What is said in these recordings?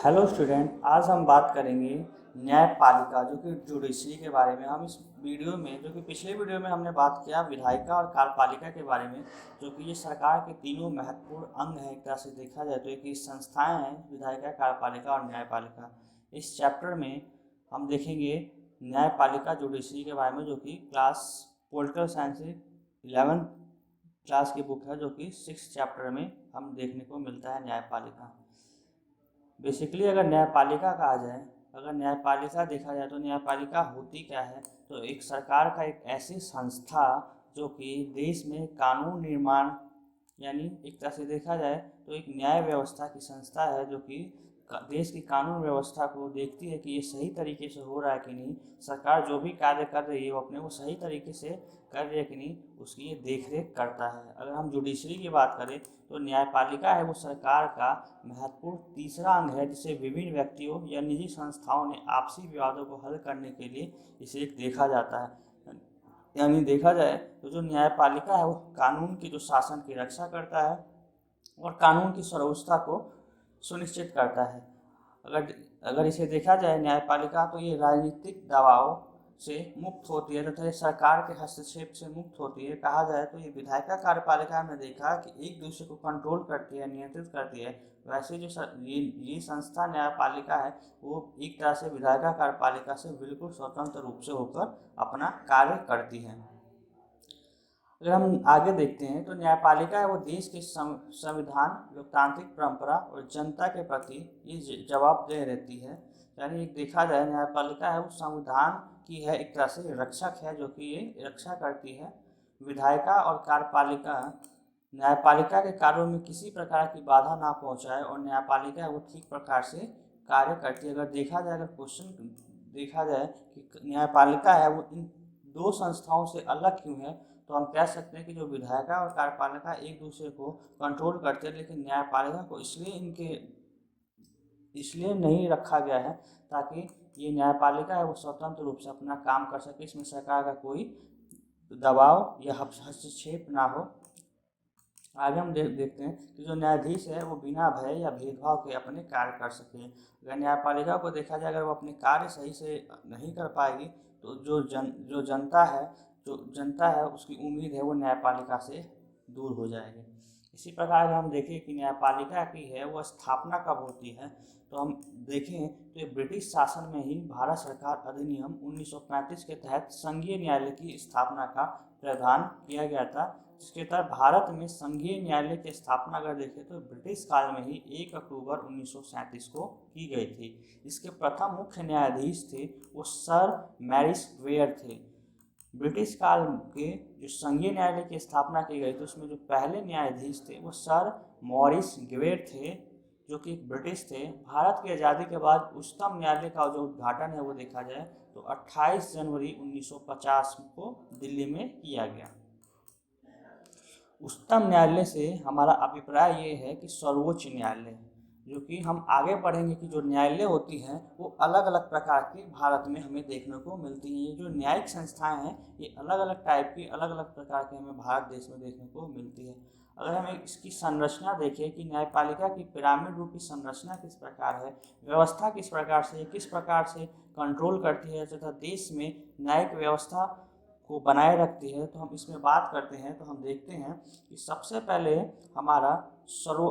Hello student, आज हम बात करेंगे न्यायपालिका जो कि जुडिशरी के बारे में। हम इस वीडियो में, जो कि पिछले वीडियो में हमने बात किया विधायिका और कार्यपालिका के बारे में, जो कि ये सरकार के तीनों महत्वपूर्ण अंग हैं। एक तरह से देखा जाए तो एक ही संस्थाएं हैं, विधायिका, कार्यपालिका और न्यायपालिका। इस चैप्टर में हम देखेंगे न्यायपालिका जुडिशरी के बारे में, जो कि class political science 11th class की बुक है, जो कि 6th चैप्टर में हम देखने को मिलता है न्यायपालिका। बेसिकली अगर न्यायपालिका कहा जाए, अगर न्यायपालिका देखा जाए तो न्यायपालिका होती क्या है, तो एक सरकार का एक ऐसी संस्था जो कि देश में कानून निर्माण, यानी एक तरह से देखा जाए तो एक न्याय व्यवस्था की संस्था है, जो कि देश की कानून व्यवस्था को देखती है कि ये सही तरीके से हो रहा है कि नहीं। सरकार जो भी कार्य कर रही है वो अपने वो सही तरीके से कर रही है कि नहीं, उसकी ये देख रेख करता है। अगर हम जुडिशरी की बात करें तो न्यायपालिका है वो सरकार का महत्वपूर्ण तीसरा अंग है, जिसे विभिन्न व्यक्तियों या निजी संस्थाओं ने आपसी विवादों को हल करने के लिए इसे देखा जाता है। यानी देखा जाए तो जो न्यायपालिका है वो कानून की, जो शासन की रक्षा करता है और कानून की सर्वोच्चता को सुनिश्चित करता है। अगर अगर इसे देखा जाए न्यायपालिका, तो ये राजनीतिक दबाव से मुक्त होती है तथा ये सरकार के हस्तक्षेप से मुक्त होती है। कहा जाए तो ये विधायिका, कार्यपालिका में देखा कि एक दूसरे को कंट्रोल करती है, नियंत्रित करती है। वैसे जो ये संस्था न्यायपालिका है वो एक तरह से विधायिका, कार्यपालिका से बिल्कुल स्वतंत्र रूप से होकर अपना कार्य करती है। अगर हम आगे देखते हैं तो न्यायपालिका है वो देश के संविधान, लोकतांत्रिक परंपरा और जनता के प्रति ये जवाबदेह रहती है। यानी देखा जाए न्यायपालिका है वो संविधान की है, एक तरह से रक्षक है, जो कि ये रक्षा करती है। विधायिका और कार्यपालिका न्यायपालिका के कार्यों में किसी प्रकार की बाधा ना पहुंचाए और न्यायपालिका है वो ठीक प्रकार से कार्य करती है। अगर देखा जाए, अगर क्वेश्चन देखा जाए कि न्यायपालिका है वो इन दो संस्थाओं से अलग क्यों है, तो हम कह सकते हैं कि जो विधायिका और कार्यपालिका एक दूसरे को कंट्रोल करते हैं, लेकिन न्यायपालिका को इसलिए नहीं रखा गया है ताकि ये न्यायपालिका है वो स्वतंत्र रूप से अपना काम कर सके, इसमें सरकार का कोई दबाव या हस्तक्षेप ना हो। आगे हम देखते हैं कि जो न्यायाधीश है वो बिना भय या भेदभाव के अपने कार्य कर सके। अगर न्यायपालिका को देखा जाए, अगर वो अपने कार्य सही से नहीं कर पाएगी तो जो जनता है उसकी उम्मीद है वो न्यायपालिका से दूर हो जाएगी। इसी प्रकार अगर हम देखें कि न्यायपालिका की है वो स्थापना कब होती है, तो हम देखें तो ये ब्रिटिश शासन में ही भारत सरकार अधिनियम 1935 के तहत संघीय न्यायालय की स्थापना का प्रावधान किया गया था, जिसके तहत भारत में संघीय न्यायालय की स्थापना अगर देखें तो ब्रिटिश काल में ही 1 अक्टूबर 1937 को की गई थी। इसके प्रथम मुख्य न्यायाधीश थे वो सर मैरिस वेयर थे। ब्रिटिश काल के जो संघीय न्यायालय की स्थापना की गई थी उसमें जो पहले न्यायाधीश थे वो सर मॉरिस ग्वेर थे, जो कि ब्रिटिश थे। भारत की आज़ादी के बाद उच्चतम न्यायालय का जो उद्घाटन है वो देखा जाए तो 28 जनवरी 1950 को दिल्ली में किया गया। उच्चतम न्यायालय से हमारा अभिप्राय ये है कि सर्वोच्च न्यायालय, जो कि हम आगे पढ़ेंगे कि जो न्यायालय होती हैं वो अलग अलग प्रकार की भारत में हमें देखने को मिलती हैं। ये जो न्यायिक संस्थाएं हैं ये अलग अलग टाइप की, अलग अलग प्रकार की हमें भारत देश में देखने को मिलती है। अगर हम इसकी संरचना देखें कि न्यायपालिका की पिरामिड रूपी संरचना किस प्रकार है, व्यवस्था किस प्रकार से कंट्रोल करती है तथा देश में न्यायिक व्यवस्था को बनाए रखती है, तो हम इसमें बात करते हैं तो हम देखते हैं कि सबसे पहले हमारा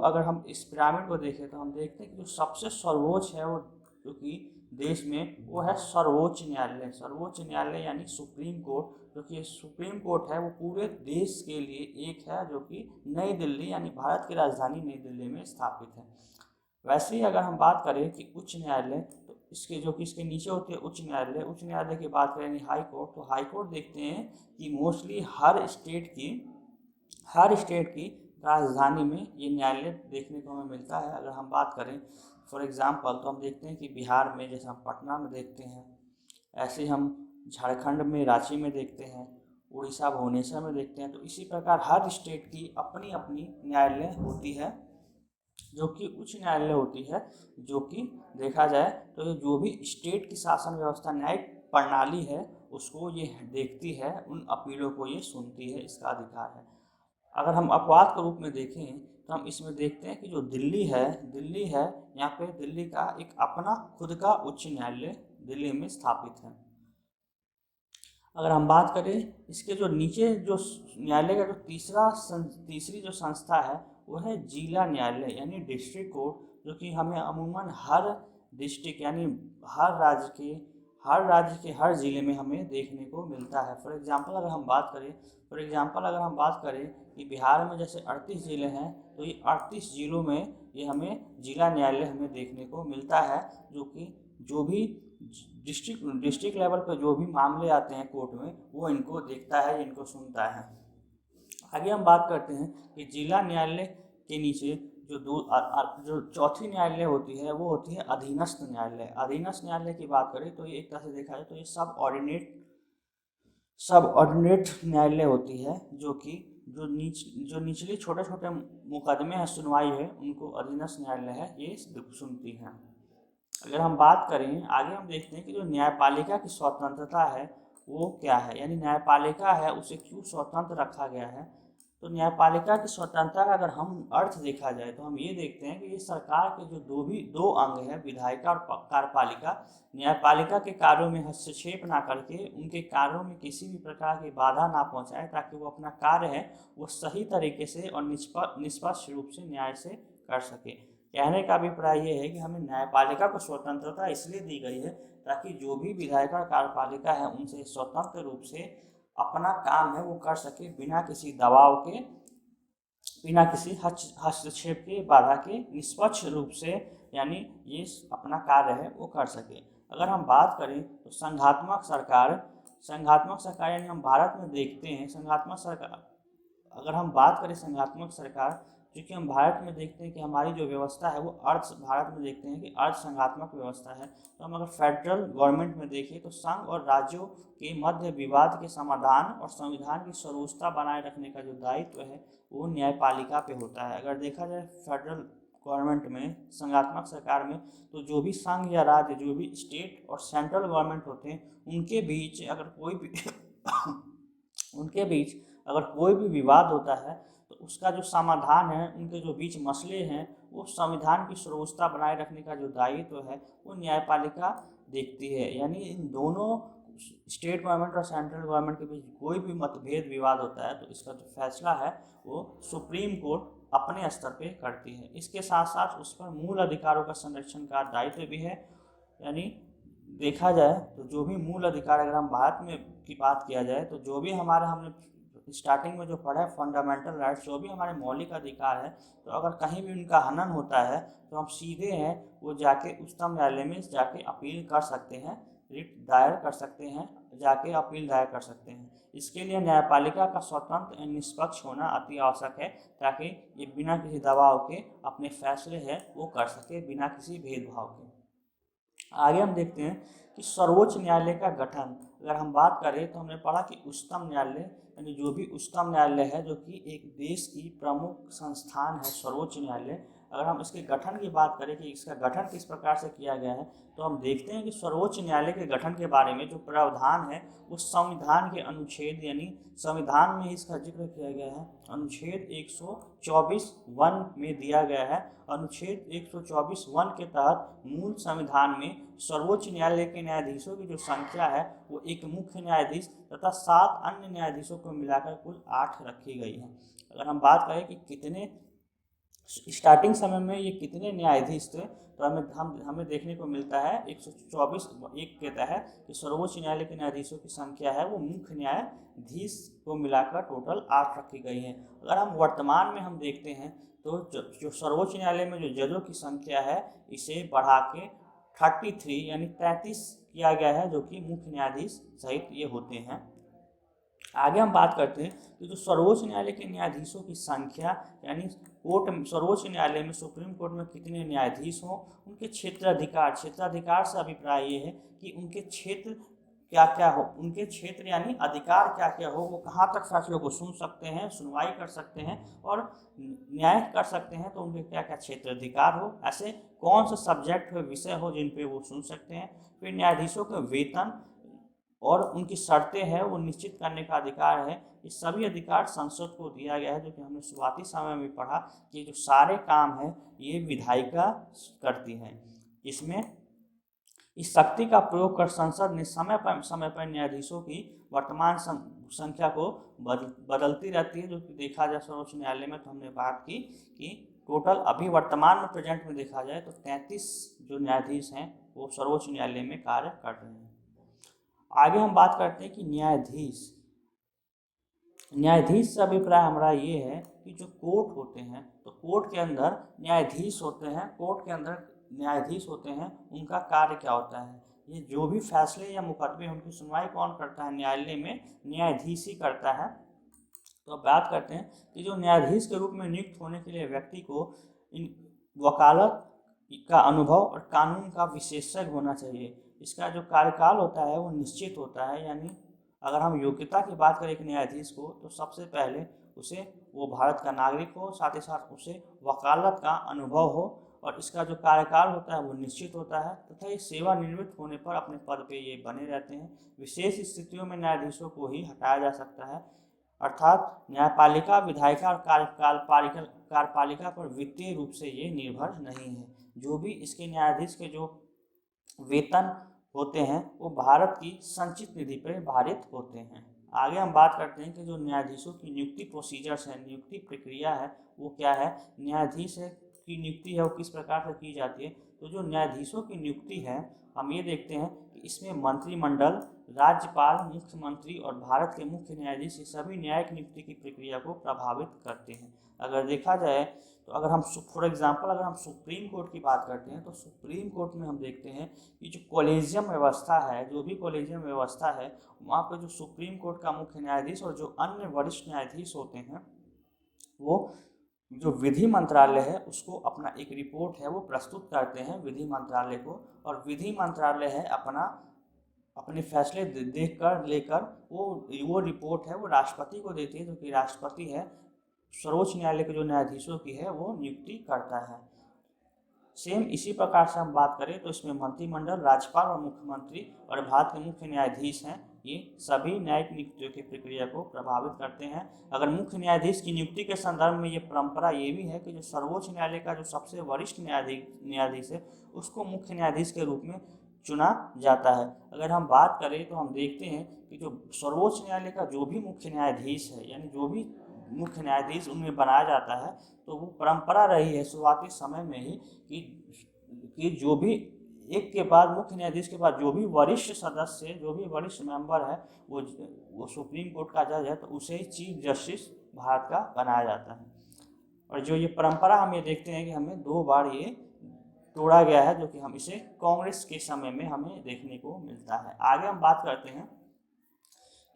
अगर हम इस पिरामिड को देखें तो हम देखते हैं कि जो सबसे सर्वोच्च है वो, जो कि देश में, वो है सर्वोच्च न्यायालय। सर्वोच्च न्यायालय यानी सुप्रीम कोर्ट, जो कि सुप्रीम कोर्ट है वो पूरे देश के लिए एक है, जो कि नई दिल्ली यानी भारत की राजधानी नई दिल्ली में स्थापित है। वैसे ही अगर हम बात करें कि उच्च न्यायालय, तो इसके नीचे होती है उच्च न्यायालय। उच्च न्यायालय की बात करें हाई कोर्ट, तो हाई कोर्ट देखते हैं कि मोस्टली हर स्टेट की राजधानी में ये न्यायालय देखने को हमें मिलता है। अगर हम बात करें फॉर एग्जांपल, तो हम देखते हैं कि बिहार में जैसे हम पटना में देखते हैं, ऐसे हम झारखंड में रांची में देखते हैं, उड़ीसा भुवनेश्वर में देखते हैं। तो इसी प्रकार हर स्टेट की अपनी अपनी न्यायालय होती है, जो कि उच्च न्यायालय होती है, जो कि देखा जाए तो जो भी स्टेट की शासन व्यवस्था, न्यायिक प्रणाली है, उसको ये देखती है, उन अपीलों को ये सुनती है, इसका अधिकार है। अगर हम अपवाद के रूप में देखें तो हम इसमें देखते हैं कि जो दिल्ली है यहाँ पे दिल्ली का एक अपना खुद का उच्च न्यायालय दिल्ली में स्थापित है। अगर हम बात करें इसके जो नीचे जो न्यायालय का जो तीसरी जो संस्था है वो है जिला न्यायालय यानी डिस्ट्रिक्ट कोर्ट, जो कि हमें अमूमन हर डिस्ट्रिक्ट यानी हर राज्य के हर ज़िले में हमें देखने को मिलता है। फॉर एग्जांपल अगर हम बात करें कि बिहार में जैसे 38 ज़िले हैं, तो ये 38 ज़िलों में ये हमें जिला न्यायालय हमें देखने को मिलता है, जो कि जो भी डिस्ट्रिक्ट लेवल पर जो भी मामले आते हैं कोर्ट में वो इनको देखता है, इनको सुनता है। आगे हम बात करते हैं कि जिला न्यायालय के नीचे जो चौथी न्यायालय होती है वो होती है अधीनस्थ न्यायालय। अधीनस्थ न्यायालय की बात करें तो ये एक तरह से देखा जाए तो ये सब ऑर्डिनेट न्यायालय होती है, जो कि जो निचली छोटे छोटे मुकदमे हैं सुनवाई है उनको अधीनस्थ न्यायालय है ये सुनती है। अगर हम बात करें आगे हम देखते हैं कि जो न्यायपालिका की स्वतंत्रता है वो क्या है, यानी न्यायपालिका है उसे क्यों स्वतंत्र रखा गया है। तो न्यायपालिका की स्वतंत्रता का अगर हम अर्थ देखा जाए तो हम ये देखते हैं कि ये सरकार के जो दो अंग हैं विधायिका और कार्यपालिका, न्यायपालिका के कार्यों में हस्तक्षेप ना करके उनके कार्यों में किसी भी प्रकार की बाधा ना पहुंचाए, ताकि वो अपना कार्य है वो सही तरीके से और निष्पक्ष रूप से न्याय से कर सके। कहने का अभिप्राय ये है कि हमें न्यायपालिका को स्वतंत्रता इसलिए दी गई है ताकि जो भी विधायिका और कार्यपालिका है उनसे स्वतंत्र रूप से अपना काम है वो कर सके, बिना किसी दबाव के, बिना किसी हस्तक्षेप के, बाधा के, निष्पक्ष रूप से यानी ये अपना कार्य है वो कर सके। अगर हम बात करें तो संघात्मक सरकार यानी हम भारत में देखते हैं संघात्मक सरकार। अगर हम बात करें संघात्मक सरकार, क्योंकि हम भारत में देखते हैं कि हमारी जो व्यवस्था है वो भारत में देखते हैं कि अर्ध संघात्मक व्यवस्था है। तो हम अगर फेडरल गवर्नमेंट में देखें तो संघ और राज्यों के मध्य विवाद के समाधान और संविधान की सर्वोच्चता बनाए रखने का जो दायित्व है वो न्यायपालिका पे होता है। अगर देखा जाए फेडरल गवर्नमेंट में संघात्मक सरकार में तो जो भी संघ या राज्य, जो भी स्टेट और सेंट्रल गवर्नमेंट होते हैं उनके बीच अगर कोई भी विवाद होता है तो उसका जो समाधान है, उनके जो बीच मसले हैं वो संविधान की सर्वोच्चता बनाए रखने का जो दायित्व है वो न्यायपालिका देखती है। यानी इन दोनों स्टेट गवर्नमेंट और सेंट्रल गवर्नमेंट के बीच कोई भी मतभेद विवाद होता है तो इसका जो फैसला है वो सुप्रीम कोर्ट अपने स्तर पे करती है। इसके साथ साथ उस पर मूल अधिकारों का संरक्षण का दायित्व भी है। यानी देखा जाए तो जो भी मूल अधिकार, अगर हम भारत में की बात किया जाए तो जो भी हमने स्टार्टिंग में जो पढ़ा है फंडामेंटल राइट्स, जो भी हमारे मौलिक अधिकार है, तो अगर कहीं भी उनका हनन होता है तो हम सीधे हैं वो जाके उच्चतम न्यायालय में जाके अपील कर सकते हैं, रिट दायर कर सकते हैं, जाके अपील दायर कर सकते हैं। इसके लिए न्यायपालिका का स्वतंत्र एवं निष्पक्ष होना अति आवश्यक है, ताकि ये बिना किसी दबाव के अपने फैसले है वो कर सके, बिना किसी भेदभाव के। आगे हम देखते हैं कि सर्वोच्च न्यायालय का गठन। अगर हम बात करें तो हमने पढ़ा कि उच्चतम न्यायालय यानी जो भी उच्चतम न्यायालय है जो कि एक देश की प्रमुख संस्थान है सर्वोच्च न्यायालय। अगर हम इसके गठन की बात करें कि इसका गठन किस प्रकार से किया गया है तो हम देखते हैं कि सर्वोच्च न्यायालय के गठन के बारे में जो प्रावधान है उस संविधान के अनुच्छेद यानी संविधान में इसका जिक्र किया गया है। अनुच्छेद 124(1) में दिया गया है। अनुच्छेद 124(1) के तहत मूल संविधान में सर्वोच्च न्यायालय के न्यायाधीशों की जो संख्या है वो एक मुख्य न्यायाधीश तथा 7 अन्य न्यायाधीशों को मिलाकर कुल 8 रखी गई है। अगर हम बात करें कि कितने स्टार्टिंग समय में ये कितने न्यायाधीश थे तो हमें देखने को मिलता है 124(1) कहता है कि सर्वोच्च न्यायालय के न्यायाधीशों की संख्या है वो मुख्य न्यायाधीश को मिलाकर टोटल 8 रखी गई है। अगर हम वर्तमान में हम देखते हैं तो जो सर्वोच्च न्यायालय में जो जजों की संख्या है इसे बढ़ा के 33 यानी 33 किया गया है, जो कि मुख्य न्यायाधीश सहित ये होते हैं। आगे हम बात करते हैं कि जो सर्वोच्च न्यायालय के न्यायाधीशों की संख्या यानी सर्वोच्च न्यायालय में सुप्रीम कोर्ट में कितने न्यायाधीश हों, उनके क्षेत्राधिकार से अभिप्राय ये है कि उनके क्षेत्र क्या क्या हो, उनके क्षेत्र यानी अधिकार क्या क्या हो, वो कहाँ तक फैसलों को सुन सकते हैं, सुनवाई कर सकते हैं और न्याय कर सकते हैं, तो उनके क्या क्या क्षेत्राधिकार हो, ऐसे कौन सा सब्जेक्ट हो, विषय हो जिन पे वो सुन सकते हैं। फिर न्यायाधीशों के वेतन और उनकी शर्तें हैं वो निश्चित करने का अधिकार है। ये सभी अधिकार संसद को दिया गया है, जो कि हमने शुरुआती समय में पढ़ा कि जो सारे काम हैं ये विधायिका करती हैं। इसमें इस शक्ति का प्रयोग कर संसद ने समय पर न्यायाधीशों की वर्तमान संख्या को बदलती रहती है, जो कि देखा जाए सर्वोच्च न्यायालय में तो हमने बात की कि टोटल अभी वर्तमान में प्रेजेंट में देखा जाए तो 33 जो न्यायाधीश हैं वो सर्वोच्च न्यायालय में कार्य कर रहे हैं। आगे हम बात करते हैं कि न्यायाधीश से अभिप्राय हमारा ये है कि जो कोर्ट होते हैं तो कोर्ट के अंदर न्यायाधीश होते हैं, कोर्ट के अंदर न्यायाधीश होते हैं, उनका कार्य क्या होता है, ये जो भी फैसले या मुकदमे उनकी सुनवाई कौन करता है, न्यायालय में न्यायाधीश ही करता है। तो अब बात करते हैं कि जो न्यायाधीश के रूप में नियुक्त होने के लिए व्यक्ति को इन वकालत का अनुभव और कानून का विशेषज्ञ होना चाहिए। इसका जो कार्यकाल होता है वो निश्चित होता है, यानी अगर हम योग्यता की बात करें एक न्यायाधीश को तो सबसे पहले उसे वो भारत का नागरिक हो, साथ ही साथ उसे वकालत का अनुभव हो, और इसका जो कार्यकाल होता है वो निश्चित होता है तथा ये सेवानिवृत्त होने पर अपने पद पे ये बने रहते हैं। विशेष स्थितियों में न्यायाधीशों को ही हटाया जा सकता है, अर्थात न्यायपालिका, विधायिका और कार्यपालिका पर वित्तीय रूप से ये निर्भर नहीं है। जो भी इसके न्यायाधीश के जो वेतन होते हैं वो भारत की संचित निधि पर भारित होते हैं। आगे हम बात करते हैं कि जो न्यायाधीशों की नियुक्ति प्रोसीजर्स है, नियुक्ति प्रक्रिया है वो क्या है, न्यायाधीश की नियुक्ति है वो किस प्रकार से की जाती है। तो जो न्यायाधीशों की नियुक्ति है हम ये देखते हैं कि इसमें मंत्रिमंडल, राज्यपाल, मुख्यमंत्री और भारत के मुख्य न्यायाधीश ये सभी न्यायिक नियुक्ति की प्रक्रिया को प्रभावित करते हैं। अगर देखा जाए तो अगर हम फॉर एग्जांपल अगर हम सुप्रीम कोर्ट की बात करते हैं तो सुप्रीम कोर्ट में हम देखते हैं कि जो कॉलेजियम व्यवस्था है, जो भी कॉलेजियम व्यवस्था है वहाँ पर जो सुप्रीम कोर्ट का मुख्य न्यायाधीश और जो अन्य वरिष्ठ न्यायाधीश होते हैं वो जो विधि मंत्रालय है उसको अपना एक रिपोर्ट है वो प्रस्तुत करते हैं विधि मंत्रालय को, और विधि मंत्रालय है अपने फैसले देखकर लेकर वो रिपोर्ट है वो राष्ट्रपति को देती है, जो कि राष्ट्रपति है सर्वोच्च न्यायालय के जो न्यायाधीशों की है वो नियुक्ति करता है। सेम इसी प्रकार से हम बात करें तो इसमें मंत्रिमंडल, राज्यपाल और मुख्यमंत्री और भारत के मुख्य न्यायाधीश हैं, ये सभी न्यायिक नियुक्तियों की प्रक्रिया को प्रभावित करते हैं। अगर मुख्य न्यायाधीश की नियुक्ति के संदर्भ में ये परंपरा ये भी है कि जो सर्वोच्च न्यायालय का जो सबसे वरिष्ठ न्यायाधीश है उसको मुख्य न्यायाधीश के रूप में चुना जाता है। अगर हम बात करें तो हम देखते हैं कि जो सर्वोच्च न्यायालय का जो भी मुख्य न्यायाधीश है, यानी जो भी मुख्य न्यायाधीश उनमें बनाया जाता है, तो वो परंपरा रही है शुरुआती समय में ही कि जो भी एक के बाद मुख्य न्यायाधीश के बाद जो भी वरिष्ठ सदस्य, जो भी वरिष्ठ मेंबर है वो सुप्रीम कोर्ट का जज है तो उसे ही चीफ जस्टिस भारत का बनाया जाता है। और जो ये परंपरा हम ये देखते हैं कि हमें 2 बार ये तोड़ा गया है, जो कि हम इसे कांग्रेस के समय में हमें देखने को मिलता है। आगे हम बात करते हैं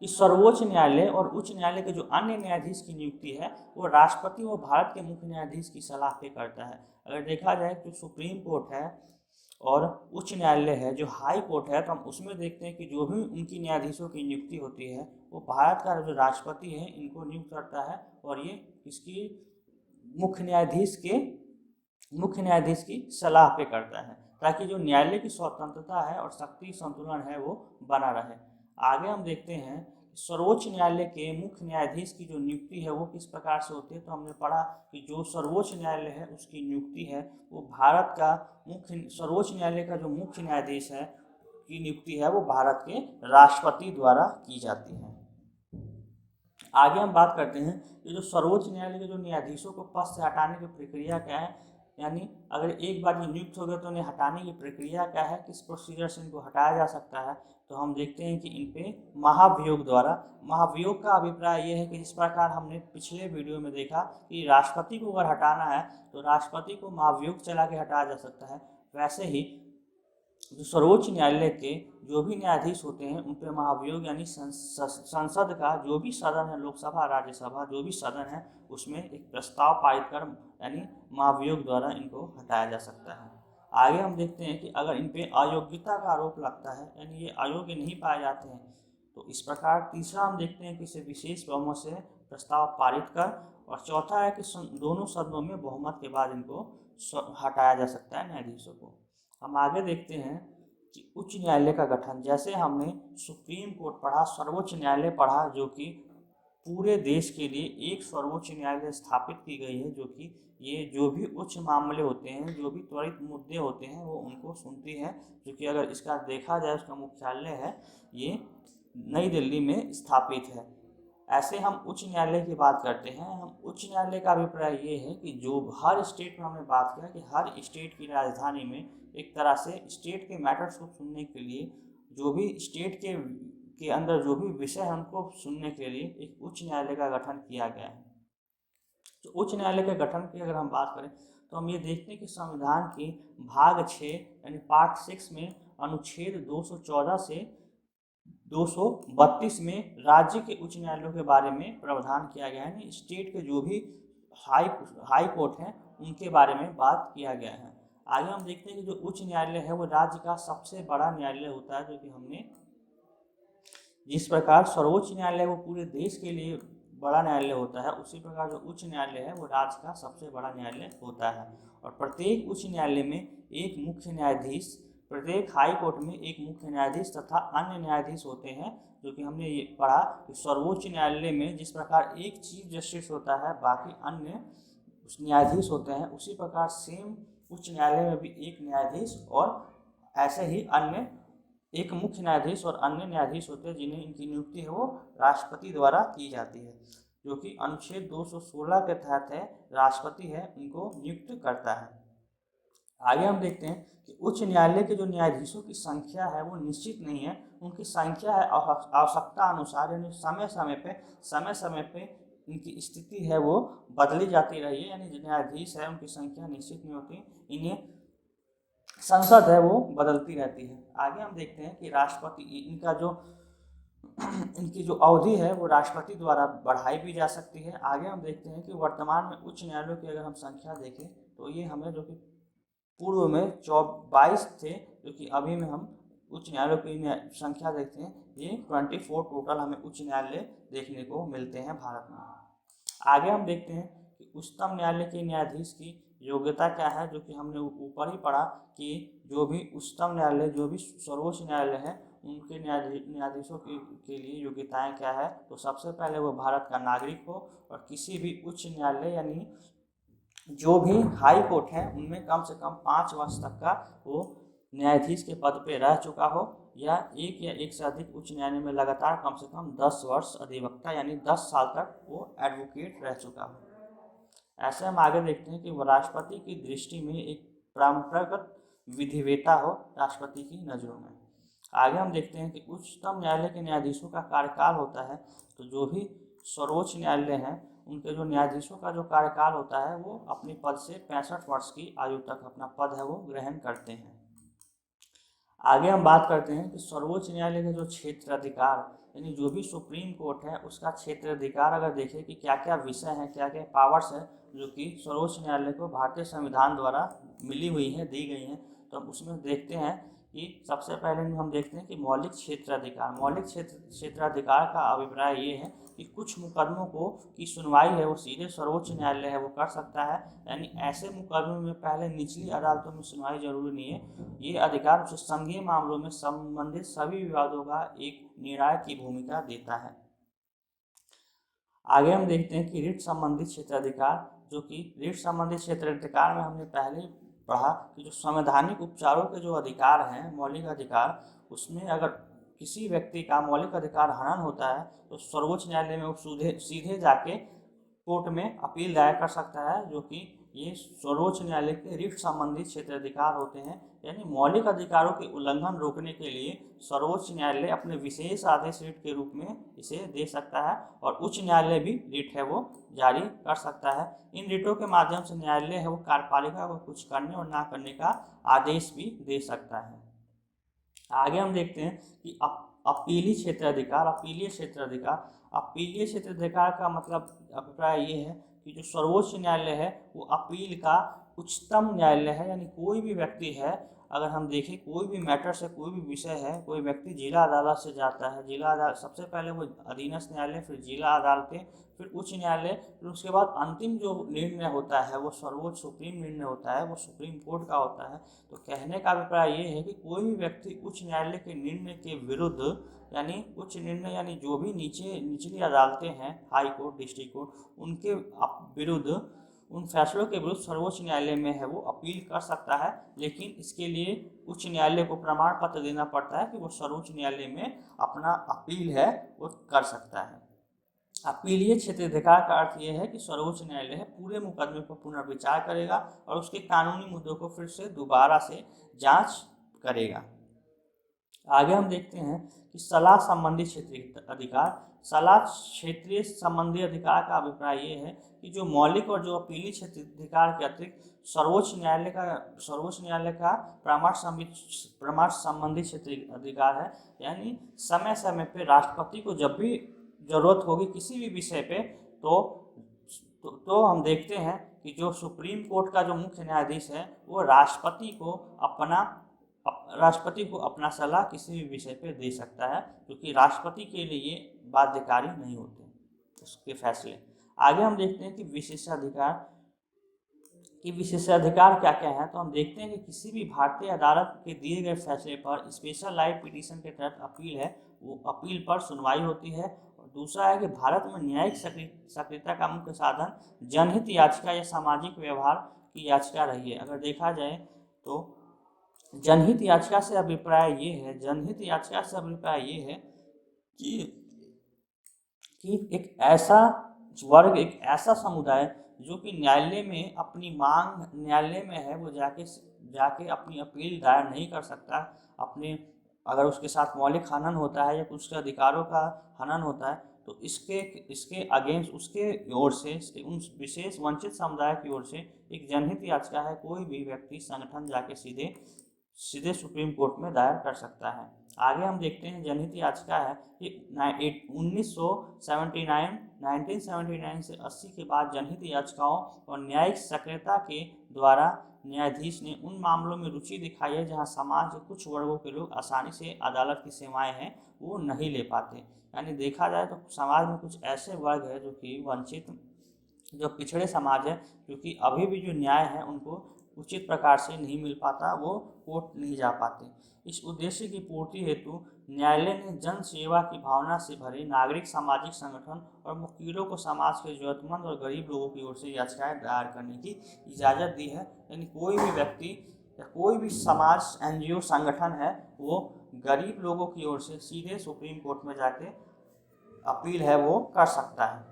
कि सर्वोच्च न्यायालय और उच्च न्यायालय के जो अन्य न्यायाधीश की नियुक्ति है वो राष्ट्रपति व भारत के मुख्य न्यायाधीश की सलाह पे करता है। अगर देखा जाए तो सुप्रीम कोर्ट है और उच्च न्यायालय है, जो हाई कोर्ट है, तो हम उसमें देखते हैं कि जो भी उनकी न्यायाधीशों की नियुक्ति होती है वो भारत का जो राष्ट्रपति है इनको नियुक्त करता है, और ये इसकी मुख्य न्यायाधीश की सलाह पे करता है, ताकि जो न्यायालय की स्वतंत्रता है और शक्ति संतुलन है वो बना रहे। आगे हम देखते हैं सर्वोच्च न्यायालय के मुख्य न्यायाधीश की जो नियुक्ति है वो किस प्रकार से होती है। तो हमने पढ़ा कि जो सर्वोच्च न्यायालय है उसकी नियुक्ति है वो भारत का सर्वोच्च न्यायालय का जो मुख्य न्यायाधीश है की नियुक्ति है वो भारत के राष्ट्रपति द्वारा की जाती है। आगे हम बात करते हैं कि जो सर्वोच्च न्यायालय के जो न्यायाधीशों को पद से हटाने की प्रक्रिया क्या है, यानी अगर एक बार ये नियुक्त हो गए तो उन्हें हटाने की प्रक्रिया क्या है, किस प्रोसीजर से इनको हटाया जा सकता है। तो हम देखते हैं कि इन पे महाभियोग द्वारा, महाभियोग का अभिप्राय ये है कि जिस प्रकार हमने पिछले वीडियो में देखा कि राष्ट्रपति को अगर हटाना है तो राष्ट्रपति को महाभियोग चला के हटाया जा सकता है, वैसे ही जो सर्वोच्च न्यायालय के जो भी न्यायाधीश होते हैं उन पर महाभियोग यानी संसद का जो भी सदन है, लोकसभा, राज्यसभा, जो भी सदन है उसमें एक प्रस्ताव पारित कर यानी महाभियोग द्वारा इनको हटाया जा सकता है। आगे हम देखते हैं कि अगर इन पे अयोग्यता का आरोप लगता है, यानी ये अयोग्य नहीं पाए जाते हैं, तो इस प्रकार तीसरा हम देखते हैं कि इसे विशेष बहुमत से प्रस्ताव पारित कर, और चौथा है कि दोनों सदनों में बहुमत के बाद इनको हटाया जा सकता है न्यायाधीशों को। हम आगे देखते हैं उच्च न्यायालय का गठन, जैसे हमने सुप्रीम कोर्ट पढ़ा, सर्वोच्च न्यायालय पढ़ा, जो कि पूरे देश के लिए एक सर्वोच्च न्यायालय स्थापित की गई है, जो कि ये जो भी उच्च मामले होते हैं, जो भी त्वरित मुद्दे होते हैं, वो उनको सुनती है। जो कि अगर इसका देखा जाए, उसका मुख्यालय है ये नई दिल्ली में स्थापित है। ऐसे हम उच्च न्यायालय की बात करते हैं। हम उच्च न्यायालय का अभिप्राय ये है कि जो हर स्टेट में हमने बात किया कि हर स्टेट की राजधानी में एक तरह से स्टेट के मैटर्स को सुनने के लिए, जो भी स्टेट के अंदर जो भी विषय है उनको सुनने के लिए एक उच्च न्यायालय का गठन किया गया है। तो उच्च न्यायालय के गठन की अगर हम बात करें तो हम ये देखते हैं कि संविधान के भाग 6 यानी पार्ट 6 में अनुच्छेद 214 से 232 में राज्य के उच्च न्यायालयों के बारे में प्रावधान किया गया है। यानी स्टेट के जो भी हाई कोर्ट हैं उनके बारे में बात किया गया है। आगे हम देखते हैं कि जो उच्च न्यायालय है वो राज्य का सबसे बड़ा न्यायालय होता है, जो कि हमने जिस प्रकार सर्वोच्च न्यायालय वो पूरे देश के लिए बड़ा न्यायालय होता है, उसी प्रकार जो उच्च न्यायालय है वो राज्य का सबसे बड़ा न्यायालय होता है। और प्रत्येक उच्च न्यायालय में एक मुख्य न्यायाधीश, प्रत्येक हाई कोर्ट में एक मुख्य न्यायाधीश तथा अन्य न्यायाधीश होते हैं। जो कि हमने ये पढ़ा कि सर्वोच्च न्यायालय में जिस प्रकार एक चीफ जस्टिस होता है, बाकी अन्य न्यायाधीश होते हैं, उसी प्रकार सेम उच्च न्यायालय में भी एक न्यायाधीश और ऐसे ही अन्य एक मुख्य न्यायाधीश और अन्य न्यायाधीश होते हैं, जिन्हें इनकी नियुक्ति है वो राष्ट्रपति द्वारा की जाती है, जो कि अनुच्छेद 216 के तहत है, राष्ट्रपति है उनको नियुक्त करता है। आगे हम देखते हैं कि उच्च न्यायालय के जो न्यायाधीशों की संख्या है वो निश्चित नहीं है, उनकी संख्या है आवश्यकता अनुसार, यानी समय समय पे इनकी स्थिति है वो बदली जाती रही है। यानी जो न्यायाधीश है उनकी संख्या निश्चित नहीं होती, इन्हें संसद है वो बदलती रहती है। आगे हम देखते हैं कि राष्ट्रपति इनकी जो अवधि है वो राष्ट्रपति द्वारा बढ़ाई भी जा सकती है। आगे हम देखते हैं कि वर्तमान में उच्च न्यायालयों की अगर हम संख्या देखें तो ये हमें, जो कि पूर्व में 22 थे, जो कि अभी में हम उच्च न्यायालयों की संख्या देखते हैं, ये 24 टोटल हमें उच्च न्यायालय देखने को मिलते हैं भारत में। आगे हम देखते हैं कि उच्चतम न्यायालय के न्यायाधीश की योग्यता क्या है, जो कि हमने ऊपर ही पढ़ा कि जो भी उच्चतम न्यायालय, जो भी सर्वोच्च न्यायालय है, उनके न्यायाधीशों के लिए योग्यताएं क्या है। तो सबसे पहले वो भारत का नागरिक हो और किसी भी उच्च न्यायालय यानी जो भी हाई कोर्ट है उनमें कम से कम 5 वर्ष तक का वो न्यायाधीश के पद पे रह चुका हो, या एक से अधिक उच्च न्यायालय में लगातार कम से कम 10 वर्ष अधिवक्ता यानी 10 साल तक वो एडवोकेट रह चुका हो। ऐसे हम आगे देखते हैं कि वो राष्ट्रपति की दृष्टि में एक परंपरागत विधिवेता हो राष्ट्रपति की नज़रों में। आगे हम देखते हैं कि उच्चतम न्यायालय के न्यायाधीशों का कार्यकाल होता है, तो जो भी सर्वोच्च न्यायालय हैं उनके जो न्यायाधीशों का जो कार्यकाल होता है वो अपने पद से 65 वर्ष की आयु तक अपना पद है वो ग्रहण करते हैं। आगे हम बात करते हैं कि सर्वोच्च न्यायालय के जो क्षेत्र अधिकार, यानी जो भी सुप्रीम कोर्ट है उसका क्षेत्र अधिकार अगर देखें कि क्या क्या विषय हैं, क्या क्या पावर्स है जो कि सर्वोच्च न्यायालय को भारतीय संविधान द्वारा मिली हुई है, दी गई हैं, तो हम उसमें देखते हैं कि सबसे पहले हम देखते हैं कि मौलिक क्षेत्राधिकार। मौलिक क्षेत्राधिकार का अभिप्राय ये है कि कुछ मुकदमों को की सुनवाई है वो सीधे सर्वोच्च न्यायालय है वो कर सकता है, यानी ऐसे मुकदमों में पहले निचली अदालतों में सुनवाई जरूरी नहीं है। ये अधिकार उसे संघीय मामलों में संबंधित सभी विवादों का एक निर्णायक की भूमिका देता है। आगे हम देखते हैं कि रिट संबंधित क्षेत्राधिकार, जो कि रिट संबंधित क्षेत्राधिकार में हमने पहले पढ़ा कि जो संवैधानिक उपचारों के जो अधिकार हैं, मौलिक अधिकार, उसमें अगर किसी व्यक्ति का मौलिक अधिकार हनन होता है तो सर्वोच्च न्यायालय में वो सीधे जाके कोर्ट में अपील दायर कर सकता है, जो कि ये सर्वोच्च न्यायालय के रिट संबंधित क्षेत्राधिकार होते हैं। यानी मौलिक अधिकारों के उल्लंघन रोकने के लिए सर्वोच्च न्यायालय अपने विशेष आदेश रिट के रूप में इसे दे सकता है, और उच्च न्यायालय भी रिट है वो जारी कर सकता है। इन रिटों के माध्यम से न्यायालय है वो कार्यपालिका को कुछ करने और ना करने का आदेश भी दे सकता है। आगे हम देखते हैं कि अपीलीय क्षेत्राधिकार। अपीलीय क्षेत्राधिकार का मतलब अभिप्राय ये है कि जो सर्वोच्च न्यायालय है वो अपील का उच्चतम न्यायालय है, यानी कोई भी व्यक्ति है अगर हम देखें कोई भी मैटर से, कोई भी विषय है, कोई व्यक्ति जिला अदालत से जाता है, जिला अदालत सबसे पहले वो अधीनस्थ न्यायालय, फिर जिला अदालतें, फिर उच्च न्यायालय, फिर उसके बाद अंतिम जो निर्णय होता है वो सर्वोच्च सुप्रीम निर्णय होता है, वो सुप्रीम कोर्ट का होता है। तो कहने का अभिप्राय ये है कि कोई भी व्यक्ति उच्च न्यायालय के निर्णय के विरुद्ध, यानी उच्च निर्णय यानी जो भी निचली अदालतें हैं, हाई कोर्ट, डिस्ट्रिक्ट कोर्ट, उनके विरुद्ध, उन फैसलों के विरुद्ध सर्वोच्च न्यायालय में है वो अपील कर सकता है। लेकिन इसके लिए उच्च न्यायालय को प्रमाण पत्र देना पड़ता है कि वो सर्वोच्च न्यायालय में अपना अपील है वो कर सकता है। अपीलीय क्षेत्राधिकार का अर्थ ये है कि सर्वोच्च न्यायालय पूरे मुकदमे पर पुनर्विचार करेगा और उसके कानूनी मुद्दों को फिर से दोबारा से जांच करेगा। आगे हम देखते हैं कि सलाह संबंधी क्षेत्रीय अधिकार। सलाह क्षेत्रीय संबंधी अधिकार का अभिप्राय ये है कि जो मौलिक और जो अपीली क्षेत्राधिकार के अतिरिक्त सर्वोच्च न्यायालय का परामर्श संबंधी क्षेत्रीय अधिकार है। यानी समय समय पे राष्ट्रपति को जब भी जरूरत होगी किसी भी विषय पे तो हम देखते हैं कि जो सुप्रीम कोर्ट का जो मुख्य न्यायाधीश है वो राष्ट्रपति को अपना सलाह किसी भी विषय पे दे सकता है, क्योंकि राष्ट्रपति के लिए बाध्यकारी नहीं होते उसके फैसले। आगे हम देखते हैं कि विशेषाधिकार क्या क्या है। तो हम देखते हैं कि किसी भी भारतीय अदालत के दिए गए फैसले पर स्पेशल राइट पिटीशन के तहत अपील है, वो अपील पर सुनवाई होती है। और दूसरा है कि भारत में न्यायिक सक्रियता का मुख्य साधन जनहित याचिका या सामाजिक व्यवहार की याचिका रही है। अगर देखा जाए तो जनहित याचिका से अभिप्राय ये है कि एक ऐसा वर्ग, एक ऐसा समुदाय जो कि न्यायालय में अपनी मांग न्यायालय में है, वो जाके अपनी अपील दायर नहीं कर सकता। अगर उसके साथ मौलिक हनन होता है या कुछ उसके अधिकारों का हनन होता है तो इसके अगेंस्ट उसके ओर से, उन विशेष वंचित समुदाय की ओर से एक जनहित याचिका है, कोई भी व्यक्ति संगठन जाके सीधे सुप्रीम कोर्ट में दायर कर सकता है। आगे हम देखते हैं जनहित याचिका है कि 1979 से 80 के बाद जनहित याचिकाओं और न्यायिक सक्रियता के द्वारा न्यायाधीश ने उन मामलों में रुचि दिखाई है जहां समाज के कुछ वर्गों के लोग आसानी से अदालत की सेवाएं हैं वो नहीं ले पाते। यानी देखा जाए तो समाज में कुछ ऐसे वर्ग है जो कि वंचित, जो पिछड़े समाज है, क्योंकि अभी भी जो न्याय है उनको उचित प्रकार से नहीं मिल पाता, वो कोर्ट नहीं जा पाते। इस उद्देश्य की पूर्ति हेतु न्यायालय ने जन सेवा की भावना से भरे नागरिक सामाजिक संगठन और वकीलों को समाज के जरूरतमंद और गरीब लोगों की ओर से याचिकाएं दायर करने की इजाज़त दी है। यानी कोई भी व्यक्ति या कोई भी समाज NGO संगठन है वो गरीब लोगों की ओर से सीधे सुप्रीम कोर्ट में जाके अपील है वो कर सकता है।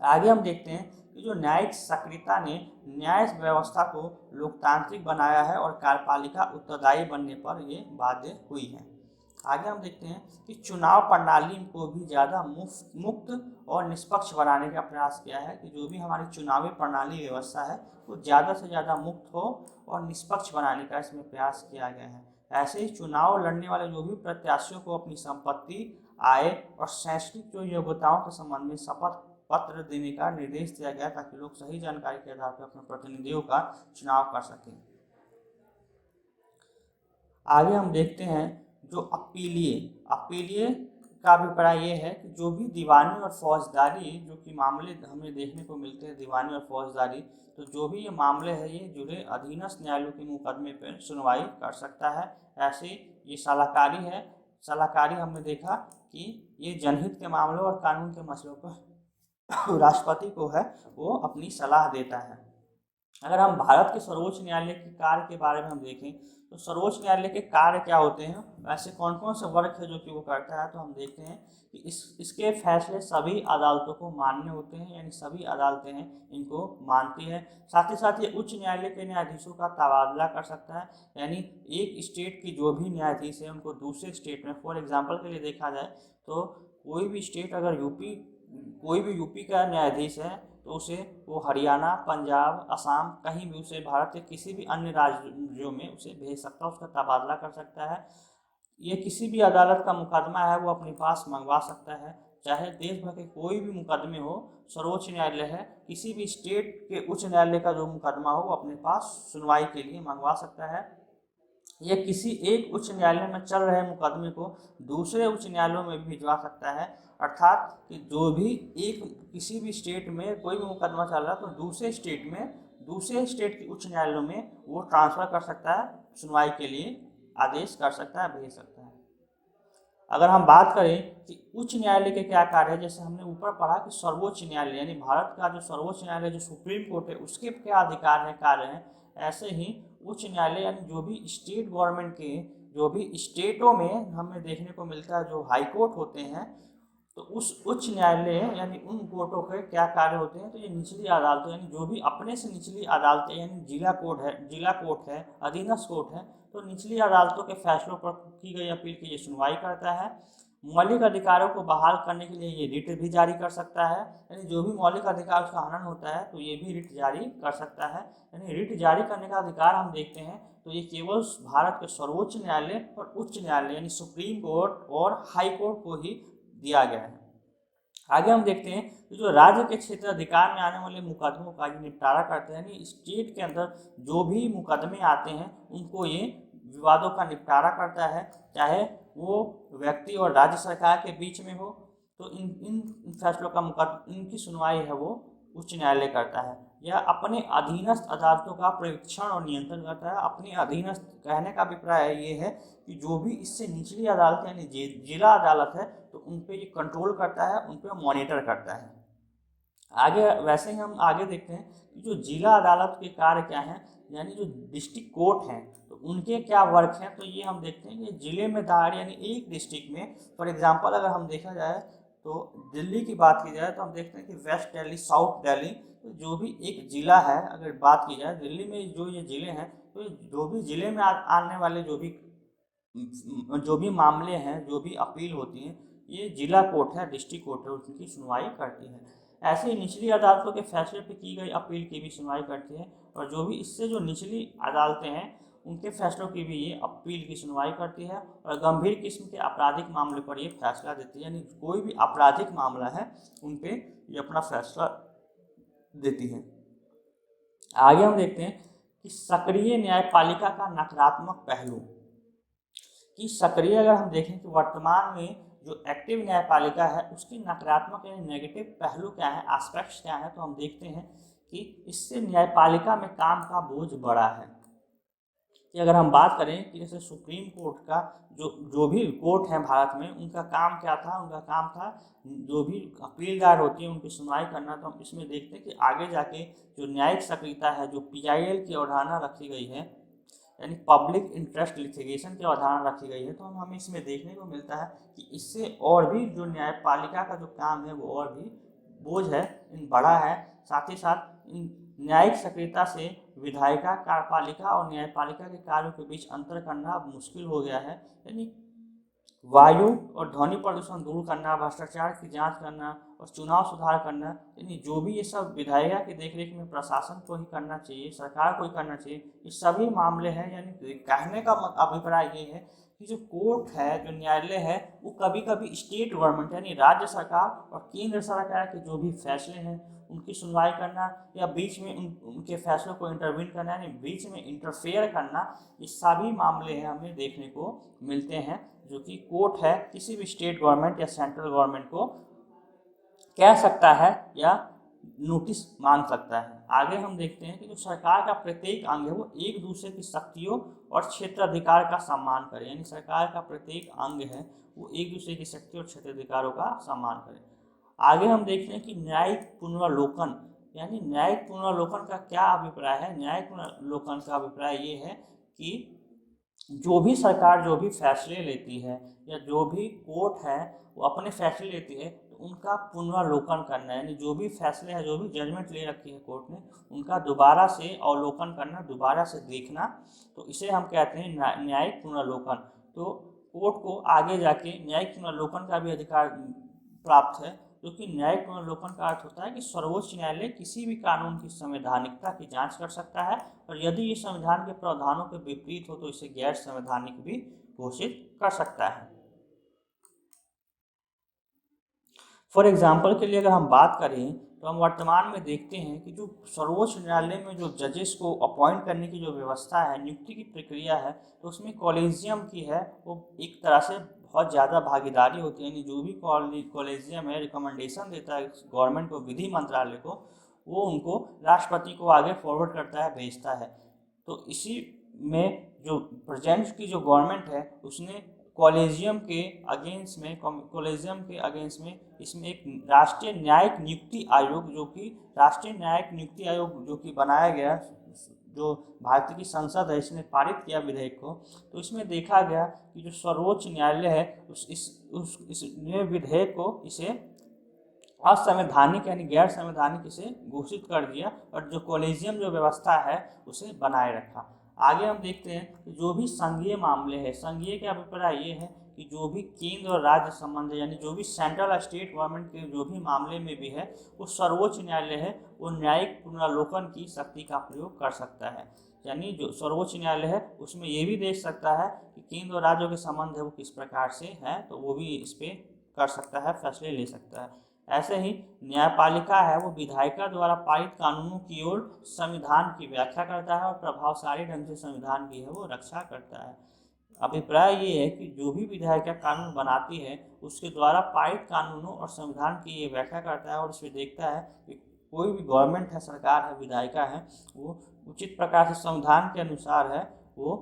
आगे हम देखते हैं कि जो न्यायिक सक्रियता ने न्याय व्यवस्था को लोकतांत्रिक बनाया है और कार्यपालिका उत्तरदायी बनने पर ये बाध्य हुई है। आगे हम देखते हैं कि चुनाव प्रणाली को भी ज़्यादा मुक्त और निष्पक्ष बनाने का प्रयास किया है, कि जो भी हमारी चुनावी प्रणाली व्यवस्था है वो ज़्यादा से ज़्यादा मुक्त हो और निष्पक्ष बनाने का इसमें प्रयास किया गया है। ऐसे ही चुनाव लड़ने वाले जो भी प्रत्याशियों को अपनी संपत्ति, आय और शैक्षणिक जो योग्यताओं के संबंध में शपथ पत्र देने का निर्देश दिया गया ताकि लोग सही जानकारी के आधार पर अपने प्रतिनिधियों का चुनाव कर सकें। आगे हम देखते हैं जो अपीलीय का अभिप्राय ये है कि जो भी दीवानी और फौजदारी जो कि मामले हमें देखने को मिलते हैं, दीवानी और फौजदारी, तो जो भी ये मामले हैं ये जुड़े अधीनस्थ न्यायालयों के मुकदमे पर सुनवाई कर सकता है। ऐसे ये सलाहकारी है। सलाहकारी हमने देखा कि ये जनहित के मामलों और कानून के मसलों पर राष्ट्रपति को है वो अपनी सलाह देता है। अगर हम भारत के सर्वोच्च न्यायालय के कार्य के बारे में हम देखें तो सर्वोच्च न्यायालय के कार्य क्या होते हैं, वैसे कौन कौन से वर्ग है जो कि वो करता है, तो हम देखते हैं कि इसके फैसले सभी अदालतों को मान्य होते हैं, यानी सभी अदालतें हैं इनको मानती है। साथ ही साथ ये उच्च न्यायालय के न्यायाधीशों का तबादला कर सकता है, यानी एक स्टेट की जो भी न्यायाधीश है उनको दूसरे स्टेट में, फॉर एग्जाम्पल के लिए देखा जाए तो कोई भी स्टेट अगर यूपी का न्यायाधीश है तो उसे वो हरियाणा, पंजाब, असम कहीं भी उसे भारत के किसी भी अन्य राज्यों में उसे भेज सकता है, उसका तबादला कर सकता है। ये किसी भी अदालत का मुकदमा है वो अपने पास मंगवा सकता है, चाहे देश भर के कोई भी मुकदमे हो, सर्वोच्च न्यायालय है किसी भी स्टेट के उच्च न्यायालय का जो मुकदमा हो वो अपने पास सुनवाई के लिए मंगवा सकता है। या किसी एक उच्च न्यायालय में चल रहे मुकदमे को दूसरे उच्च न्यायालयों में भी भिजवा सकता है। अर्थात कि जो भी एक किसी भी स्टेट में कोई भी मुकदमा चल रहा है तो दूसरे स्टेट के उच्च न्यायालयों में वो ट्रांसफ़र कर सकता है, सुनवाई के लिए आदेश कर सकता है, भेज सकता है। अगर हम बात करें कि उच्च न्यायालय के क्या कार्य है, जैसे हमने ऊपर पढ़ा कि सर्वोच्च न्यायालय यानी भारत का जो सर्वोच्च न्यायालय जो सुप्रीम कोर्ट है उसके क्या अधिकार हैं, कार्य हैं, ऐसे ही उच्च न्यायालय यानी जो भी स्टेट गवर्नमेंट के जो भी स्टेटों में हमें देखने को मिलता है जो हाई कोर्ट होते हैं, तो उस उच्च न्यायालय यानी उन कोर्टों के क्या कार्य होते हैं, तो ये निचली अदालतों यानी जो भी अपने से निचली अदालतें यानी जिला कोर्ट है, अधीनस्थ कोर्ट है, तो निचली अदालतों के फैसलों पर की गई अपील की ये सुनवाई करता है। मौलिक अधिकारों को बहाल करने के लिए ये रिट भी जारी कर सकता है, यानी जो भी मौलिक अधिकार उसका हनन होता है तो ये भी रिट जारी कर सकता है। यानी रिट जारी करने का अधिकार हम देखते हैं तो ये केवल भारत के सर्वोच्च न्यायालय और उच्च न्यायालय यानी सुप्रीम कोर्ट और हाई कोर्ट को ही दिया गया है। आगे हम देखते हैं कि जो राज्य के क्षेत्र अधिकार में आने वाले मुकदमों का निपटारा करते हैं, यानी स्टेट के अंदर जो भी मुकदमे आते हैं उनको ये विवादों का निपटारा करता है, चाहे वो व्यक्ति और राज्य सरकार के बीच में हो, तो इन फैसलों का इनकी सुनवाई है वो उच्च न्यायालय करता है, या अपने अधीनस्थ अदालतों का परीक्षण और नियंत्रण करता है। अपने अधीनस्थ कहने का अभिप्राय ये है कि जो भी इससे निचली अदालत यानी जिला अदालत है तो उन पर ये कंट्रोल करता है, उन पर मॉनिटर करता है। आगे वैसे ही हम आगे देखते हैं कि जो जिला अदालत के कार्य क्या हैं, यानी जो डिस्ट्रिक्ट कोर्ट हैं तो उनके क्या वर्क हैं, तो ये हम देखते हैं कि जिले में दायर यानी एक डिस्ट्रिक्ट में, फॉर एग्जांपल अगर हम देखा जाए तो दिल्ली की बात की जाए तो हम देखते हैं कि वेस्ट दिल्ली, साउथ दिल्ली, तो जो भी एक ज़िला है, अगर बात की जाए दिल्ली में जो ये ज़िले हैं, तो जो भी ज़िले में आने वाले जो भी मामले हैं, जो भी अपील होती हैं, ये जिला कोर्ट है, डिस्ट्रिक्ट कोर्ट है, उनकी सुनवाई करती है। ऐसे ही निचली अदालतों के फैसले पर की गई अपील की भी सुनवाई करती है, और जो भी इससे जो निचली अदालतें हैं उनके फैसलों की भी ये अपील की सुनवाई करती है, और गंभीर किस्म के आपराधिक मामले पर ये फैसला देती है, यानी कोई भी आपराधिक मामला है उन पर ये अपना फैसला देती है। आगे हम देखते हैं कि सक्रिय न्यायपालिका का नकारात्मक पहलू। कि सक्रिय अगर हम देखें कि वर्तमान में जो एक्टिव न्यायपालिका है उसकी नकारात्मक यानी नेगेटिव पहलू क्या है, एस्पेक्ट्स क्या है, तो हम देखते हैं कि इससे न्यायपालिका में काम का बोझ बढ़ा है। कि अगर हम बात करें कि जैसे सुप्रीम कोर्ट का जो भी कोर्ट है भारत में, उनका काम क्या था, उनका काम था जो भी अपील दायर होती है उनकी सुनवाई करना। तो हम इसमें देखते हैं कि आगे जाके जो न्यायिक सक्रियता है, जो PIL की अवधारणा रखी गई है, यानी पब्लिक इंटरेस्ट लिटिगेशन की अवधारणा रखी गई है, तो हमें इसमें देखने को मिलता है कि इससे और भी जो न्यायपालिका का जो काम है वो और भी बोझ है बढ़ा है। साथ ही साथ इन न्यायिक सक्रियता से विधायिका, कार्यपालिका और न्यायपालिका के कार्यों के बीच अंतर करना अब मुश्किल हो गया है। यानी वायु और ध्वनि प्रदूषण दूर करना, भ्रष्टाचार की जांच करना और चुनाव सुधार करना, यानी जो भी ये सब विधायिका की देखरेख में प्रशासन को ही करना चाहिए, सरकार को ही करना चाहिए, ये सभी मामले हैं। यानी कहने का अभिप्राय ये है कि जो कोर्ट है, जो न्यायालय है, वो कभी कभी स्टेट गवर्नमेंट यानी राज्य सरकार और केंद्र सरकार के जो भी फैसले हैं उनकी सुनवाई करना, या बीच में उनके फैसलों को इंटरवीन करना, यानी बीच में इंटरफेयर करना, ये सभी मामले हैं हमें देखने को मिलते हैं, जो कि कोर्ट है किसी भी स्टेट गवर्नमेंट या सेंट्रल गवर्नमेंट को कह सकता है या नोटिस मांग सकता है। आगे हम देखते हैं कि जो सरकार का प्रत्येक अंग है वो एक दूसरे की शक्तियों और क्षेत्राधिकार का सम्मान करे, यानी सरकार का प्रत्येक अंग है वो एक दूसरे की शक्ति और क्षेत्राधिकारों का सम्मान करे। आगे हम देखते हैं कि न्यायिक पुनरावलोकन, यानी न्यायिक पुनरावलोकन का क्या अभिप्राय है। न्यायिक पुनरावलोकन का अभिप्राय ये है कि जो भी सरकार जो भी फैसले लेती है या जो भी कोर्ट है वो अपने फैसले लेती है तो उनका पुनरावलोकन करना, यानी जो भी फैसले हैं, जो भी जजमेंट ले रखी है कोर्ट ने, उनका दोबारा से अवलोकन करना, दोबारा से देखना, तो इसे हम कहते हैं न्यायिक पुनरावलोकन। तो कोर्ट को आगे जाके न्यायिक पुनरावलोकन का भी अधिकार प्राप्त है, क्योंकि न्यायिक पुनरावलोकन का अर्थ होता है कि सर्वोच्च न्यायालय किसी भी कानून की संवैधानिकता की जांच कर सकता है, और यदि ये संविधान के प्रावधानों के विपरीत हो तो इसे गैर संवैधानिक भी घोषित कर सकता है। फॉर एग्जाम्पल के लिए अगर हम बात करें तो हम वर्तमान में देखते हैं कि जो सर्वोच्च न्यायालय में जो जजेस को अपॉइंट करने की जो व्यवस्था है, नियुक्ति की प्रक्रिया है, तो उसमें कॉलेजियम की है वो एक तरह से बहुत ज़्यादा भागीदारी होती है। यानी जो भी कॉलेजियम है रिकमेंडेशन देता है गवर्नमेंट को, विधि मंत्रालय को, वो उनको राष्ट्रपति को आगे फॉरवर्ड करता है, भेजता है। तो इसी में जो प्रेजेंट की जो गवर्नमेंट है उसने कॉलेजियम के अगेंस्ट में इसमें एक राष्ट्रीय न्यायिक नियुक्ति आयोग जो कि बनाया गया, जो भारतीय की संसद है इसने पारित किया विधेयक को। तो इसमें देखा गया कि जो सर्वोच्च न्यायालय है इसने विधेयक को इसे असंवैधानिक यानी गैर संवैधानिक इसे घोषित कर दिया और जो कॉलेजियम जो व्यवस्था है उसे बनाए रखा। आगे हम देखते हैं कि जो भी संघीय मामले हैं, संघीय का अभिप्राय ये है कि जो भी केंद्र और राज्य संबंध है, यानी जो भी सेंट्रल स्टेट गवर्नमेंट के जो भी मामले में भी है, वो सर्वोच्च न्यायालय है वो न्यायिक पुनरावलोकन की शक्ति का प्रयोग कर सकता है। यानी जो सर्वोच्च न्यायालय है उसमें ये भी देख सकता है कि केंद्र और राज्यों के संबंध है वो किस प्रकार से है, तो वो भी इस पर कर सकता है, फैसले ले सकता है। ऐसे ही न्यायपालिका है वो विधायिका द्वारा पारित कानूनों की ओर संविधान की व्याख्या करता है और प्रभावशाली ढंग से संविधान की है वो रक्षा करता है। अभिप्राय ये है कि जो भी विधायिका कानून बनाती है उसके द्वारा पारित कानूनों और संविधान की ये व्याख्या करता है और इसमें देखता है कि कोई भी गवर्नमेंट है, सरकार है, विधायिका है, वो उचित प्रकार से संविधान के अनुसार है वो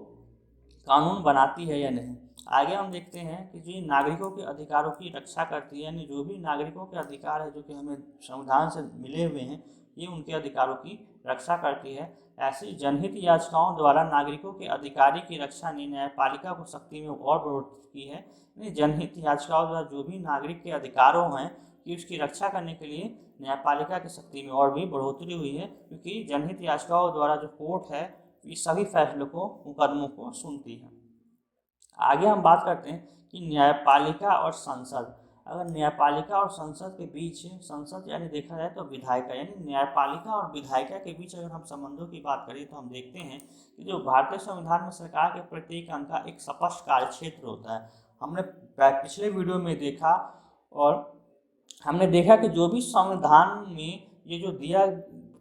कानून बनाती है या नहीं। आगे हम देखते हैं कि जो नागरिकों के अधिकारों की रक्षा करती है, यानी जो भी नागरिकों के अधिकार है जो कि हमें संविधान से मिले हुए हैं, ये उनके अधिकारों की रक्षा करती है। ऐसी जनहित याचिकाओं द्वारा नागरिकों के अधिकारी की रक्षा ने न्यायपालिका को शक्ति में और बढ़ोतरी की है। यानी जनहित याचिकाओं द्वारा जो भी नागरिक के अधिकारों हैं कि उसकी रक्षा करने के लिए न्यायपालिका की शक्ति में और भी बढ़ोतरी हुई है, क्योंकि जनहित याचिकाओं द्वारा जो कोर्ट है इस सभी फैसलों को, मुकदमों को सुनती है। आगे हम बात करते हैं कि न्यायपालिका और संसद। अगर न्यायपालिका और संसद के बीच, संसद यानी देखा जाए तो विधायिका, यानी न्यायपालिका और विधायिका के बीच अगर हम संबंधों की बात करें तो हम देखते हैं कि जो भारतीय संविधान में सरकार के प्रत्येक अंग का एक स्पष्ट कार्यक्षेत्र होता है। हमने पिछले वीडियो में देखा और हमने देखा कि जो भी संविधान में ये जो दिया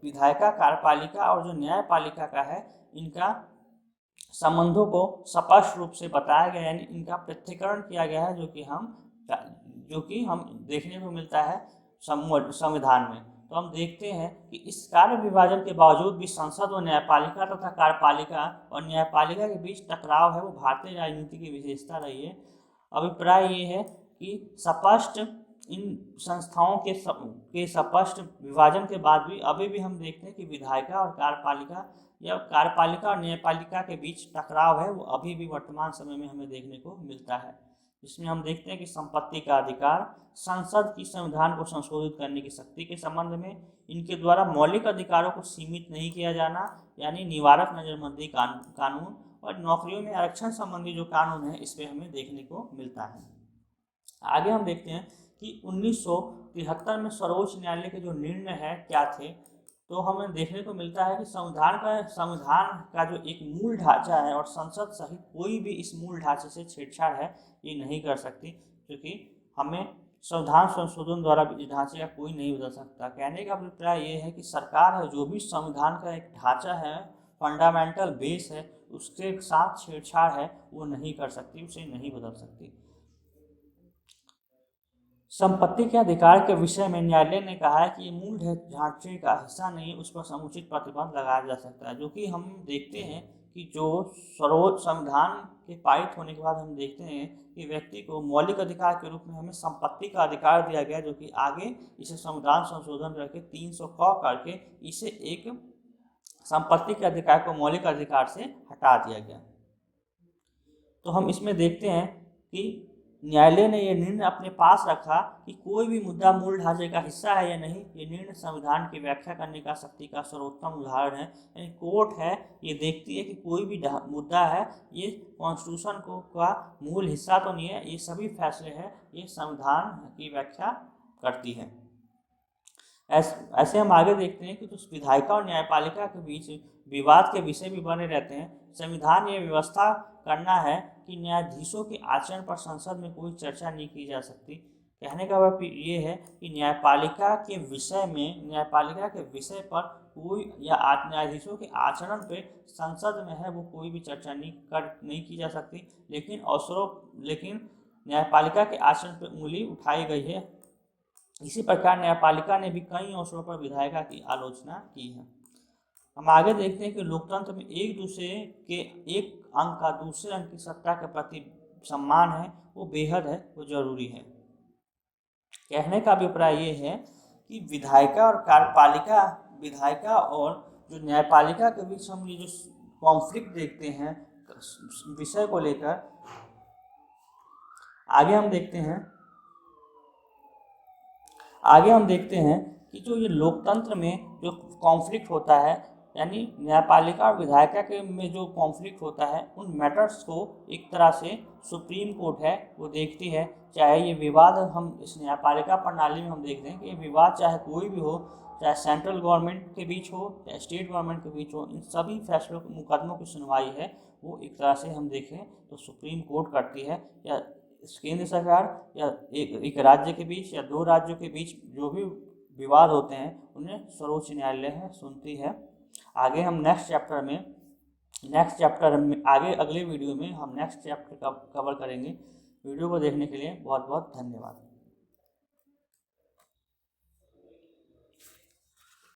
विधायिका, कार्यपालिका और जो न्यायपालिका का है, इनका संबंधों को स्पष्ट रूप से बताया गया, यानी इनका पृथक्करण किया गया है, जो कि हम देखने को मिलता है संविधान में। तो हम देखते हैं कि इस कार्य विभाजन के बावजूद भी संसद व न्यायपालिका तथा कार्यपालिका और न्यायपालिका के बीच टकराव है वो भारतीय राजनीति की विशेषता रही है। अभिप्राय ये है कि स्पष्ट इन संस्थाओं के स्पष्ट विभाजन के बाद भी अभी भी हम देखते हैं कि विधायिका और कार्यपालिका और न्यायपालिका के बीच टकराव है वो अभी भी वर्तमान समय में हमें देखने को मिलता है। जिसमें हम देखते हैं कि संपत्ति का अधिकार, संसद की संविधान को संशोधित करने की शक्ति के संबंध में, इनके द्वारा मौलिक अधिकारों को सीमित नहीं किया जाना, यानी निवारक नजरबंदी कानून और नौकरियों में आरक्षण संबंधी जो कानून है इस पर हमें देखने को मिलता है। आगे हम देखते हैं कि 1973 में सर्वोच्च न्यायालय के जो निर्णय है क्या थे, तो हमें देखने को मिलता है कि संविधान का जो एक मूल ढांचा है और संसद सहित कोई भी इस मूल ढांचे से छेड़छाड़ है ये नहीं कर सकती, क्योंकि हमें संविधान संशोधन द्वारा इस ढांचे का कोई नहीं बदल सकता। कहने का अभिप्राय ये है कि सरकार है जो भी संविधान का एक ढांचा है, फंडामेंटल बेस है, उसके साथ छेड़छाड़ है वो नहीं कर सकती, उसे नहीं बदल सकती। संपत्ति के अधिकार के विषय में न्यायालय ने कहा है कि ये मूल ढांचे का हिस्सा नहीं, उस पर समुचित प्रतिबंध लगाया जा सकता है। जो कि हम देखते हैं कि जो सर्वोच्च संविधान के पारित होने के बाद हम देखते हैं कि व्यक्ति को मौलिक अधिकार के रूप में हमें संपत्ति का अधिकार दिया गया, जो कि आगे इसे संविधान संशोधन करके 300 करके इसे एक संपत्ति के अधिकार को मौलिक अधिकार से हटा दिया गया। तो हम इसमें देखते हैं कि न्यायालय ने यह निर्णय अपने पास रखा कि कोई भी मुद्दा मूल ढांचे का हिस्सा है या नहीं, ये निर्णय संविधान की व्याख्या करने का शक्ति का सर्वोत्तम उदाहरण है। यानी कोर्ट है ये देखती है कि कोई भी मुद्दा है ये कॉन्स्टिट्यूशन का मूल हिस्सा तो नहीं है, ये सभी फैसले हैं ये संविधान की व्याख्या करती है। ऐसे हम आगे देखते हैं कि तो विधायिका और न्यायपालिका के बीच विवाद के विषय भी बने रहते हैं। संविधान ये व्यवस्था करना है कि न्यायाधीशों के आचरण पर संसद में कोई चर्चा नहीं की जा सकती। कहने का भाव ये है कि न्यायपालिका के विषय पर कोई या न्यायाधीशों के आचरण पे संसद में है वो कोई भी चर्चा नहीं की जा सकती, लेकिन न्यायपालिका के आचरण पर उंगली उठाई गई है। इसी प्रकार न्यायपालिका ने भी कई अवसरों पर विधायिका की आलोचना की है। हम आगे देखते हैं कि लोकतंत्र में एक दूसरे के एक अंग का दूसरे अंग की सत्ता के प्रति सम्मान है, वो बेहद है, वो जरूरी है। कहने का अभिप्राय ये है कि विधायिका और जो न्यायपालिका के बीच हम ये जो कॉन्फ्लिक्ट देखते हैं विषय को लेकर, आगे हम देखते हैं कि जो ये लोकतंत्र में जो कॉन्फ्लिक्ट होता है, यानी न्यायपालिका और विधायिका के में जो कॉन्फ्लिक्ट होता है, उन मैटर्स को एक तरह से सुप्रीम कोर्ट है वो देखती है। चाहे ये विवाद हम इस न्यायपालिका प्रणाली में हम देखते हैं कि ये विवाद चाहे कोई भी हो, चाहे सेंट्रल गवर्नमेंट के बीच हो, चाहे स्टेट गवर्नमेंट के बीच हो, इन सभी फैसलों मुकदमों की सुनवाई है वो एक तरह से हम देखें तो सुप्रीम कोर्ट करती है, या केंद्र सरकार या एक राज्य के बीच या दो राज्यों के बीच जो भी विवाद होते हैं उन्हें सर्वोच्च न्यायालय है सुनती है। आगे हम नेक्स्ट चैप्टर में आगे अगले वीडियो में हम नेक्स्ट चैप्टर कवर करेंगे। वीडियो को देखने के लिए बहुत बहुत धन्यवाद।